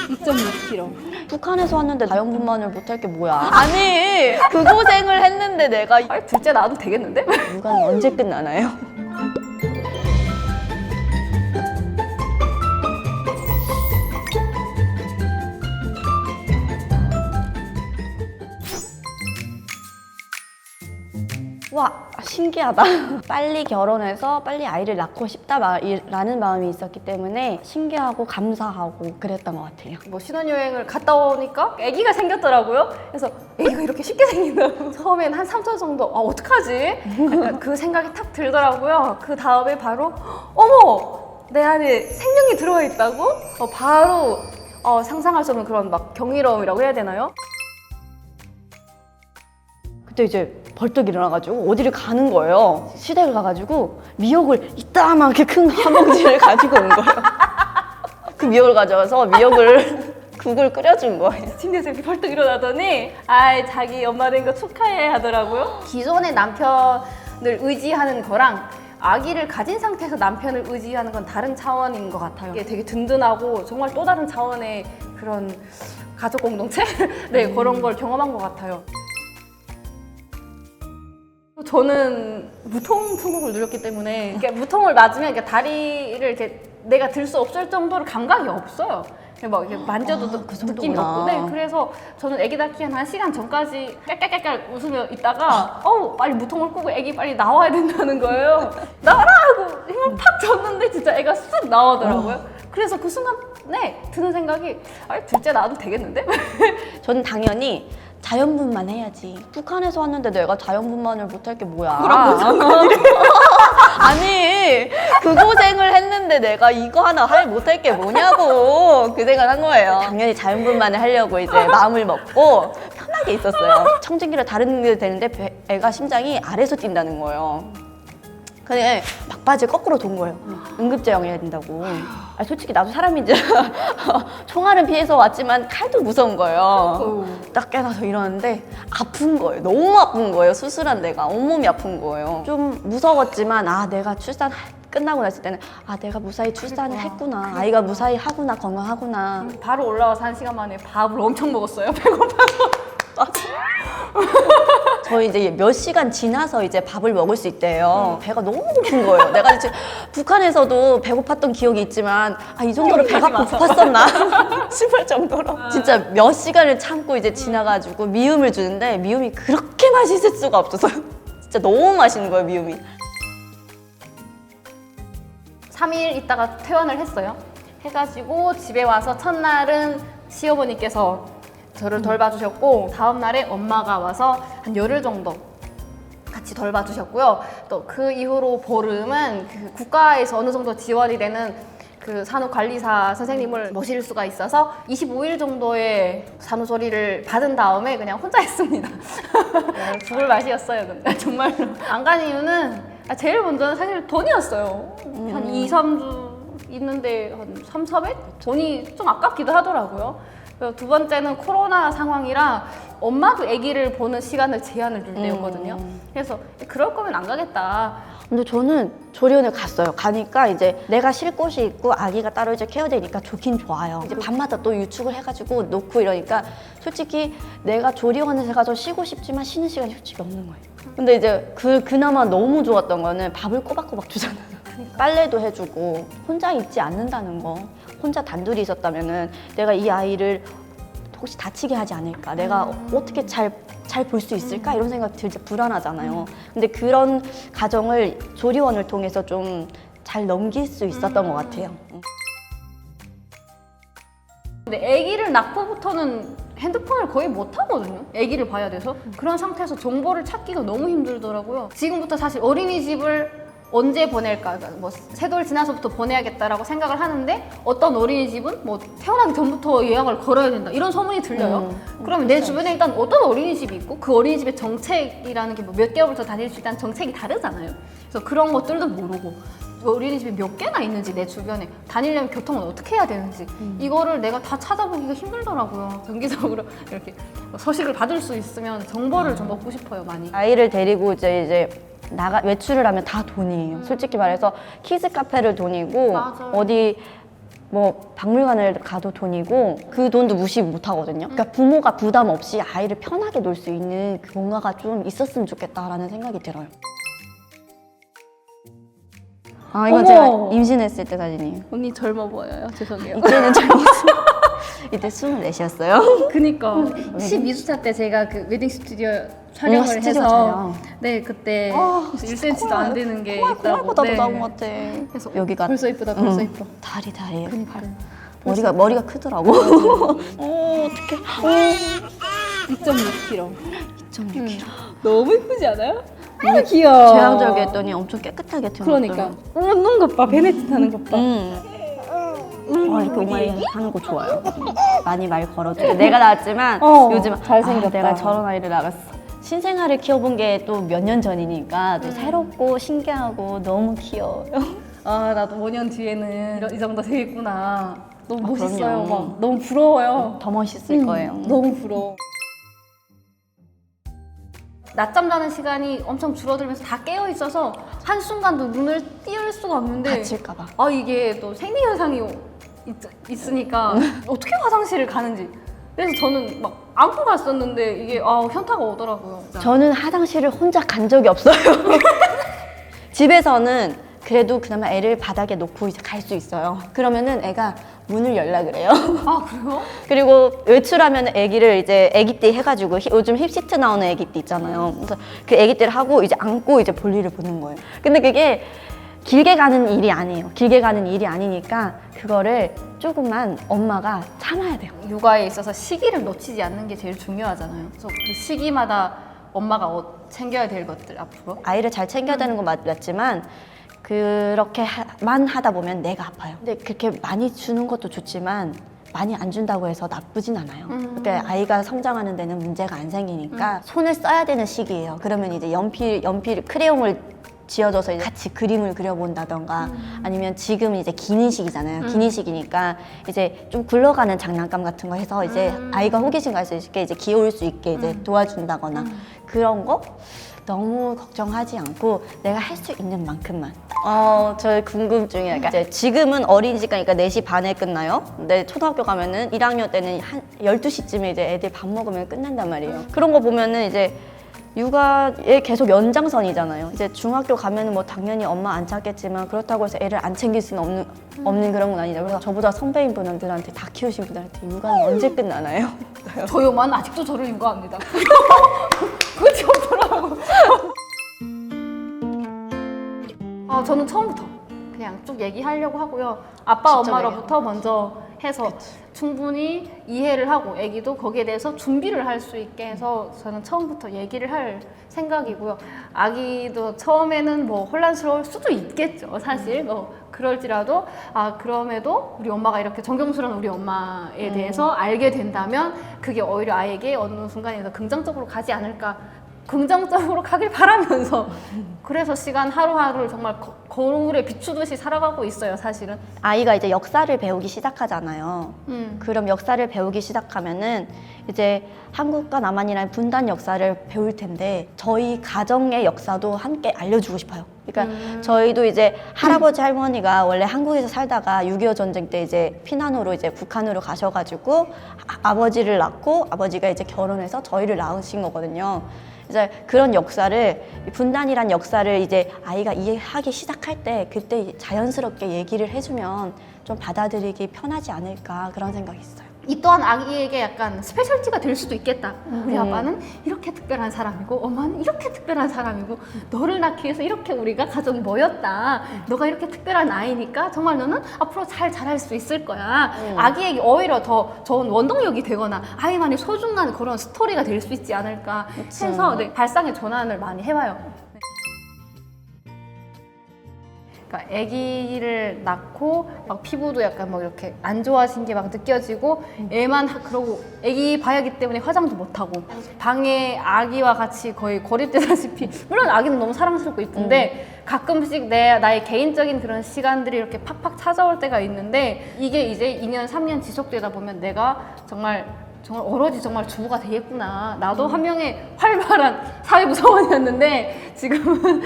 2.6kg. 북한에서 왔는데 자연분만을 못할 게 뭐야? 아니 그 고생을 했는데 내가 아니 둘째 낳아도 되겠는데? 육아는 언제 끝나나요? 와 신기하다. 빨리 결혼해서 빨리 아이를 낳고 싶다라는 마음이 있었기 때문에 신기하고 감사하고 그랬던 것 같아요. 뭐 신혼여행을 갔다 오니까 아기가 생겼더라고요. 그래서 아기가 이렇게 쉽게 생긴다고. 처음엔 한 3초 정도 어떡하지? 약간 그 생각이 탁 들더라고요. 그 다음에 바로 어머! 내 안에 생명이 들어와 있다고? 바로 상상할 수 없는 그런 막 경이로움이라고 해야 되나요? 그때 이제 벌떡 일어나가지고 어디를 가는 거예요. 시댁을 가가지고 미역을 이따만하게 큰 한 봉지를 가지고 온 거예요. 그 미역을 가져와서 국을 끓여준 거예요. 침대에서 이렇게 벌떡 일어나더니 자기 엄마 된 거 축하해 하더라고요. 기존의 남편을 의지하는 거랑 아기를 가진 상태에서 남편을 의지하는 건 다른 차원인 것 같아요. 이게 되게 든든하고 정말 또 다른 차원의 그런 가족 공동체? 네, 그런 걸 경험한 것 같아요. 저는 무통 천국을 누렸기 때문에 이렇게 무통을 맞으면 이렇게 다리를 이렇게 내가 들 수 없을 정도로 감각이 없어요. 막 이렇게 만져도 그 느낌이 정도구나. 없고. 네, 그래서 저는 아기 낳기 한 1시간 전까지 깔깔깔깔 웃으며 있다가 빨리 무통을 끄고 아기 빨리 나와야 된다는 거예요. 나와라! 하고 힘을 팍 줬는데 진짜 애가 쑥 나오더라고요. 그래서 그 순간에 드는 생각이 둘째 낳아도 되겠는데? 저는 당연히 자연분만 해야지. 북한에서 왔는데 내가 자연분만을 못할 게 뭐야? 그럼 아니 그 고생을 했는데 내가 이거 하나 못할 게 뭐냐고 그 생각을 한 거예요. 당연히 자연분만을 하려고 이제 마음을 먹고 편하게 있었어요. 청진기를 다른 게 되는데 애가 심장이 아래서 뛴다는 거예요. 근데 막바지에 거꾸로 돈 거예요. 응급제왕 해야 된다고. 솔직히 나도 사람인지 총알은 피해서 왔지만 칼도 무서운 거예요. 딱 깨어나서 일어났는데 아픈 거예요. 너무 아픈 거예요. 수술한 데가 온몸이 아픈 거예요. 좀 무서웠지만 내가 출산 끝나고 났을 때는 내가 무사히 출산을 했구나. 아이가 무사히 하구나, 건강하구나. 바로 올라와서 1시간 만에 밥을 엄청 먹었어요. 배고파서. 저희 이제 몇 시간 지나서 이제 밥을 먹을 수 있대요. 배가 너무 고픈 거예요. 내가 이제 북한에서도 배고팠던 기억이 있지만 이 정도로 배가 고팠었나 싶을 정도로 진짜 몇 시간을 참고 이제 지나가지고 미음을 주는데 미음이 그렇게 맛있을 수가 없어서 진짜 너무 맛있는 거예요, 미음이. 3일 있다가 퇴원을 했어요. 해가지고 집에 와서 첫날은 시어머니께서 저를 덜 봐주셨고 다음 날에 엄마가 와서 한 열흘 정도 같이 덜 봐주셨고요. 또 그 이후로 보름은 그 국가에서 어느 정도 지원이 되는 그 산후관리사 선생님을 모실 수가 있어서 25일 정도의 산후조리를 받은 다음에 그냥 혼자 했습니다. 죽을 맛이었어요. 근데 정말로 안 간 이유는 제일 먼저는 사실 돈이었어요. 한 2, 3주 있는데 한 3, 400? 돈이 좀 아깝기도 하더라고요. 두 번째는 코로나 상황이라 엄마도 아기를 보는 시간을 제한을 둘 때였거든요. 그래서 그럴 거면 안 가겠다. 근데 저는 조리원을 갔어요. 가니까 이제 내가 쉴 곳이 있고 아기가 따로 이제 케어되니까 좋긴 좋아요. 이제 밤마다 또 유축을 해가지고 놓고 이러니까 솔직히 내가 조리원에서 가서 쉬고 싶지만 쉬는 시간이 솔직히 없는 거예요. 근데 이제 그나마 너무 좋았던 거는 밥을 꼬박꼬박 주잖아요. 빨래도 해주고 혼자 있지 않는다는 거. 혼자 단둘이 있었다면은 내가 이 아이를 혹시 다치게 하지 않을까? 내가 어떻게 잘 볼 수 있을까? 이런 생각이 들지 불안하잖아요. 근데 그런 과정을 조리원을 통해서 좀 잘 넘길 수 있었던 것 같아요. 근데 아기를 낳고부터는 핸드폰을 거의 못 하거든요. 아기를 봐야 돼서. 그런 상태에서 정보를 찾기가 너무 힘들더라고요. 지금부터 사실 어린이집을 언제 보낼까? 그러니까 뭐 세돌 지나서부터 보내야겠다라고 생각을 하는데 어떤 어린이집은 뭐 태어나기 전부터 예약을 걸어야 된다 이런 소문이 들려요. 그러면 내 주변에 일단 어떤 어린이집이 있고 그 어린이집의 정책이라는 게 뭐 몇 개월부터 다닐 수 있다는 정책이 다르잖아요. 그래서 그런 것들도 모르고 어린이집이 몇 개나 있는지 내 주변에 다니려면 교통은 어떻게 해야 되는지 이거를 내가 다 찾아보기가 힘들더라고요. 정기적으로 이렇게 서식을 받을 수 있으면 정보를 좀 얻고 싶어요, 많이. 아이를 데리고 이제 외출을 하면 다 돈이에요. 솔직히 말해서 키즈 카페를 돈이고 맞아요. 어디 뭐 박물관을 가도 돈이고 그 돈도 무시 못 하거든요. 그러니까 부모가 부담 없이 아이를 편하게 놀 수 있는 그 뭔가가 좀 있었으면 좋겠다라는 생각이 들어요. 아, 이건 어머! 제가 임신했을 때 사진이에요. 언니 젊어 보여요. 죄송해요. 이때는 젊었어요. 이때 24이었어요. 그니까 12주차 때 제가 그 웨딩 스튜디오 촬영을 스튜디오 해서 촬영. 네 그때 아, 1cm도 안 되는 게 있다고. 콩알보다도 네. 나온 것 같아. 그래서 여기가 벌써 이쁘다. 벌써 이뻐. 다리예요. 그니까 머리가 크더라고. 어떡해. 2.6kg. 2.6kg. 너무 이쁘지 않아요? 너무 귀여워. 제왕절개 했더니 엄청 깨끗하게 튀어나왔더라고. 그러니까 웃는 것 봐. 베네치 타는 것 봐. 이렇게 오마이 하는 거 좋아요. 많이 말 걸어줘. 내가 낳았지만 요즘 잘생겼다. 내가 저런 아이를 낳았어. 신생아를 키워본 게 또 몇 년 전이니까 또 새롭고 신기하고 너무 귀여워요. 아 나도 5년 뒤에는 이 정도 되겠구나. 너무 아, 멋있어요. 그럼요. 막 너무 부러워요. 더 멋있을 거예요. 너무 부러워. 낮잠 자는 시간이 엄청 줄어들면서 다 깨어 있어서 한 순간도 눈을 띄울 수가 없는데 다칠까봐. 아 이게 또 생리 현상이 있으니까 어떻게 화장실을 가는지. 그래서 저는 막 안고 갔었는데 이게 현타가 오더라고요. 저는 화장실을 혼자 간 적이 없어요. 집에서는 그래도 그나마 애를 바닥에 놓고 이제 갈 수 있어요. 그러면은 애가 문을 열라 그래요. 아 그래요? 그리고 외출하면 애기를 이제 애기띠 해가지고 요즘 힙시트 나오는 애기띠 있잖아요. 그래서 그 애기띠를 하고 이제 안고 이제 볼일을 보는 거예요. 근데 그게 길게 가는 일이 아니에요. 길게 가는 일이 아니니까 그거를 조금만 엄마가 참아야 돼요. 육아에 있어서 시기를 놓치지 않는 게 제일 중요하잖아요. 그래서 그 시기마다 엄마가 챙겨야 될 것들 앞으로. 아이를 잘 챙겨야 되는 건 맞지만 그렇게만 하다 보면 내가 아파요. 근데 그렇게 많이 주는 것도 좋지만 많이 안 준다고 해서 나쁘진 않아요. 그러니까 아이가 성장하는 데는 문제가 안 생기니까 손을 써야 되는 시기예요. 그러면 이제 연필 크레용을 지어줘서 이제 같이 그림을 그려본다던가 아니면 지금 이제 기는 시기잖아요. 기는 시기니까 이제 좀 굴러가는 장난감 같은 거 해서 이제 아이가 호기심 갈 수 있게 이제 귀여울 수 있게 이제 도와준다거나 그런 거 너무 걱정하지 않고 내가 할 수 있는 만큼만. 저 궁금증이 약간 이제 지금은 어린이집가니까 4시 반에 끝나요. 근데 초등학교 가면은 1학년 때는 한 12시쯤에 이제 애들 밥 먹으면 끝난단 말이에요. 그런 거 보면은 이제 육아의 계속 연장선이잖아요. 이제 중학교 가면은 뭐 당연히 엄마 안 찾겠지만 그렇다고 해서 애를 안 챙길 수는 없는 그런 건 아니죠. 그래서 저보다 선배인 분들한테 다 키우신 분들한테 육아는 언제 끝나나요? 저요만 아직도 저를 육아합니다. 그치 없더라고. 저는 처음부터 그냥 쭉 얘기하려고 하고요. 아빠 진짜 엄마로부터 먼저 해서 충분히 이해를 하고 애기도 거기에 대해서 준비를 할 수 있게 해서 저는 처음부터 얘기를 할 생각이고요. 아기도 처음에는 뭐 혼란스러울 수도 있겠죠. 사실 뭐 그럴지라도 그럼에도 우리 엄마가 이렇게 존경스러운 우리 엄마에 대해서 알게 된다면 그게 오히려 아이에게 어느 순간에서 긍정적으로 가지 않을까. 긍정적으로 가길 바라면서 그래서 시간 하루하루를 정말 거울에 비추듯이 살아가고 있어요, 사실은. 아이가 이제 역사를 배우기 시작하잖아요. 그럼 역사를 배우기 시작하면은 이제 한국과 남한이라는 분단 역사를 배울 텐데 저희 가정의 역사도 함께 알려주고 싶어요. 그러니까 저희도 이제 할아버지 할머니가 원래 한국에서 살다가 6.25 전쟁 때 이제 피난으로 이제 북한으로 가셔가지고 아버지를 낳고 아버지가 이제 결혼해서 저희를 낳으신 거거든요. 이제 그런 역사를 분단이란 역사를 이제 아이가 이해하기 시작할 때 그때 자연스럽게 얘기를 해주면 좀 받아들이기 편하지 않을까 그런 생각이 있어요. 이 또한 아기에게 약간 스페셜티가 될 수도 있겠다. 우리 아빠는 이렇게 특별한 사람이고 엄마는 이렇게 특별한 사람이고 너를 낳기 위해서 이렇게 우리가 가족이 모였다. 너가 이렇게 특별한 아이니까 정말 너는 앞으로 잘 자랄 수 있을 거야. 아기에게 오히려 더 좋은 원동력이 되거나 아이만의 소중한 그런 스토리가 될 수 있지 않을까 해서 발상의 전환을 많이 해봐요. 그러니까 아기를 낳고 막 피부도 약간 뭐 이렇게 안 좋아진 게 막 느껴지고 애만 그러고 아기 봐야기 때문에 화장도 못 하고 방에 아기와 같이 거의 고립되다시피 물론 아기는 너무 사랑스럽고 이쁜데 가끔씩 나의 개인적인 그런 시간들이 이렇게 팍팍 찾아올 때가 있는데 이게 이제 2년 3년 지속되다 보면 내가 정말 정말 오로지 정말 주부가 되겠구나. 나도 한 명의 활발한 사회부서원이었는데 지금은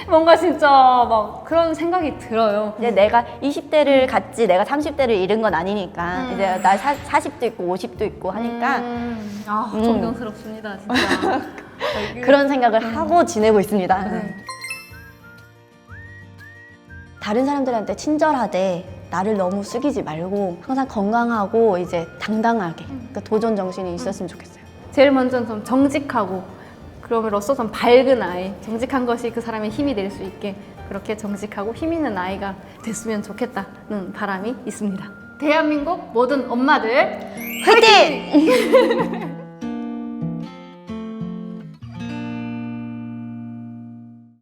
뭔가 진짜 막 그런 생각이 들어요. 이제 내가 20대를 갔지 내가 30대를 잃은 건 아니니까 이제 나 40도 있고 50도 있고 하니까 존경스럽습니다, 진짜. 그런 생각을 하고 지내고 있습니다. 네. 다른 사람들한테 친절하되 나를 너무 숙이지 말고 항상 건강하고 이제 당당하게 그러니까 도전 정신이 있었으면 좋겠어요. 제일 먼저 좀 정직하고 그럼으로써 좀 밝은 아이, 정직한 것이 그 사람의 힘이 될 수 있게 그렇게 정직하고 힘 있는 아이가 됐으면 좋겠다는 바람이 있습니다. 대한민국 모든 엄마들 화이팅!